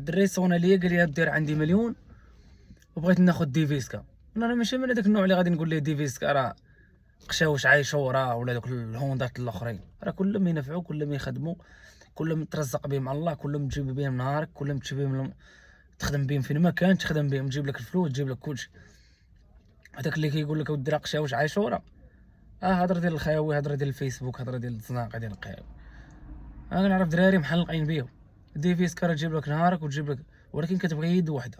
الدري صونا ليا قال لي دير عندي مليون وبغيت ناخذ ديفيسكا. انا ماشي من هذاك النوع اللي غادي نقول ليه ديفيسكا راه قشاوش عايشوا راه ولا دوك الهوندات الاخرين، راه كلهم ينفعوا، كلهم يخدموا، كلهم ترزق بهم الله، كلهم تجيب بهم نهارك، كلهم تجيب بهم تخدم بهم فين ما كان، تخدم بهم تجيب لك الفلوس، تجيب لك كلشي. هذاك اللي كيقول لك اودي راه قشاوش عايشوا راه هضره ديال الخاوي، هضره ديال الفيسبوك، هضره ديال الزناقه ديال القهاوي. انا كنعرف دراري محلقين بيهم. ديفيسكا راه تجيب لك نهارك وتجيب لك، ولكن كتبغي يد وحده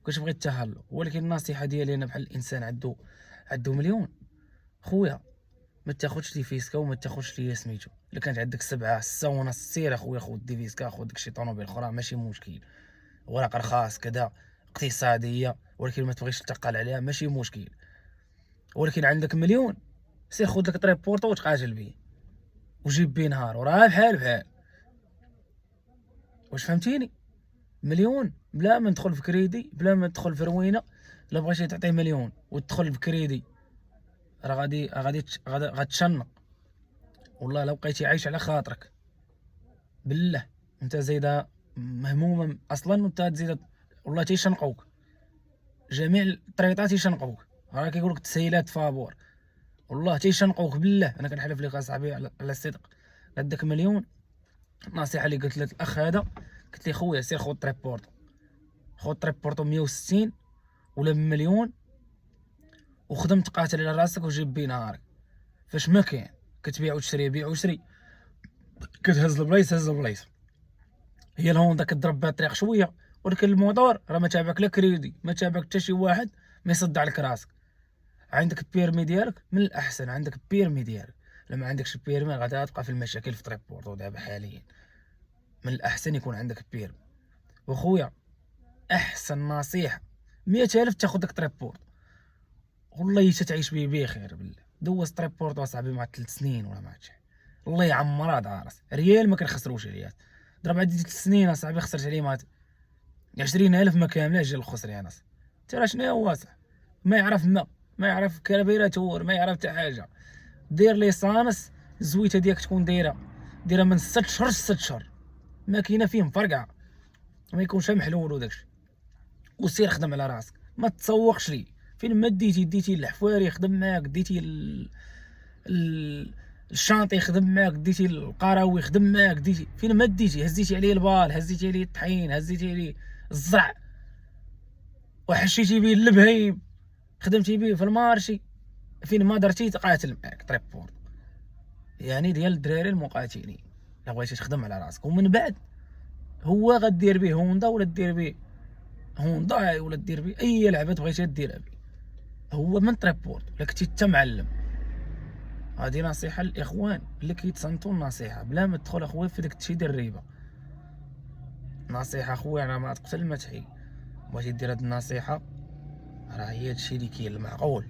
وكتبغي التهلو. ولكن النصيحه ديالي انا بحال الانسان عنده مليون، خويا ما تاخذش ديفيسكا وما تاخذش ليا سميتو. الا كانت عندك 7 6 ونص سير اخويا خذ ديفيسكا، خذ داكشي طوموبيل اخرى ماشي مشكل، اوراق رخاص كذا اقتصاديه، ولكن ما تبغيش تثقل عليها ماشي مشكل. ولكن عندك مليون سير خذ لك طريب بورطو وتقاتل بيه وجيب بيه نهار وراه بحال بحال. واش فهمتيني؟ مليون بلا ما ندخل في كريدي، بلا ما ندخل في روينه. الا بغيتي تعطيه مليون وتدخل في كريدي راه غتشنق. والله لو بقيتي عايش على خاطرك بالله انت زايده مهمومه اصلا، وانت تزيد والله تيشنقوك، جميع الطريطات تيشنقوك. راه كيقول لك تسهيلات فابور، والله تيشنقوك بالله. انا كنحلف لك اصاحبي على الصدق. هذاك مليون، النصيحه اللي قلت لك الاخ هذا، قلت لي خويا سير خذ طريب بورتو، خذ طريب بورتو 160 ولا بمليون وخدم تقاتل على راسك وجيب بيه نهارك. فاش ما كاين كتبيع وتشري، بيع وشري، كتهز البلايص هز البلايص. هي الهوندا كضرب بها الطريق شويه، ولكن الموتور راه ما تابعك لا كريدي، ما تابعك حتى شي واحد ما يصدع لك راسك. عندك البيرمي ديالك من الاحسن، عندك البيرمي ديالك. لما عندكش البيرمي غادي تبقى في المشاكل في طريق بورتو دابا حاليا. من الاحسن يكون عندك البيرمي. وخويا احسن نصيحه 100,000 تاخذ داك طريب بورتو، والله تعيش به بخير بالله. دوز طريب بورتو اصاحبي مع 3 سنين ولا مع شي، الله يعمرها دارس ريال ما كنخسروش عليها. ضرب عندي 3 سنين اصاحبي خسرت عليه مات 20,000 ما كاملاش ديال الخسران. ترى شنو هو ما يعرف ما يعرف كربيراتور، ما يعرف حتى حاجه. دير ليسانس، الزويته ديالك تكون دايره من 6 شهور ل 6 شهور، ماكينه فيه مفرقعه ما يكونش محلول وداكشي. وسير خدم على راسك، ما تسوقش لي. فين ما ديتي الحفاري خدم معاك، ديتي الشانطي خدم معاك، ديتي القراوي خدم معاك، ديتي فين ما ديتي، هزيتي عليه البال، هزيتي عليه الطحين، هزيتي عليه الزرع، وحشيتي به اللبهيم، خدمتي به في المارشي، فين ما درتي تقاتل معاك طريب بورتو. يعني ديال الدراري المقاتلين. الا بغيتي تخدم على راسك ومن بعد هو غدير به هوندا ولا دير به هونداي ولا دير به اي لعبه بغيتي ديرها به، هو من طريب بورتو. الا كنتي انت معلم. هذه نصيحه للاخوان اللي كيتصنتوا النصيحه بلا ما تدخل اخويا في داك الشيء ديال الريبه. نصيحه خويا انا ما تقتل ما تحي. بغيتي دير هاد النصيحه راه هي هادشي اللي كاين المعقول.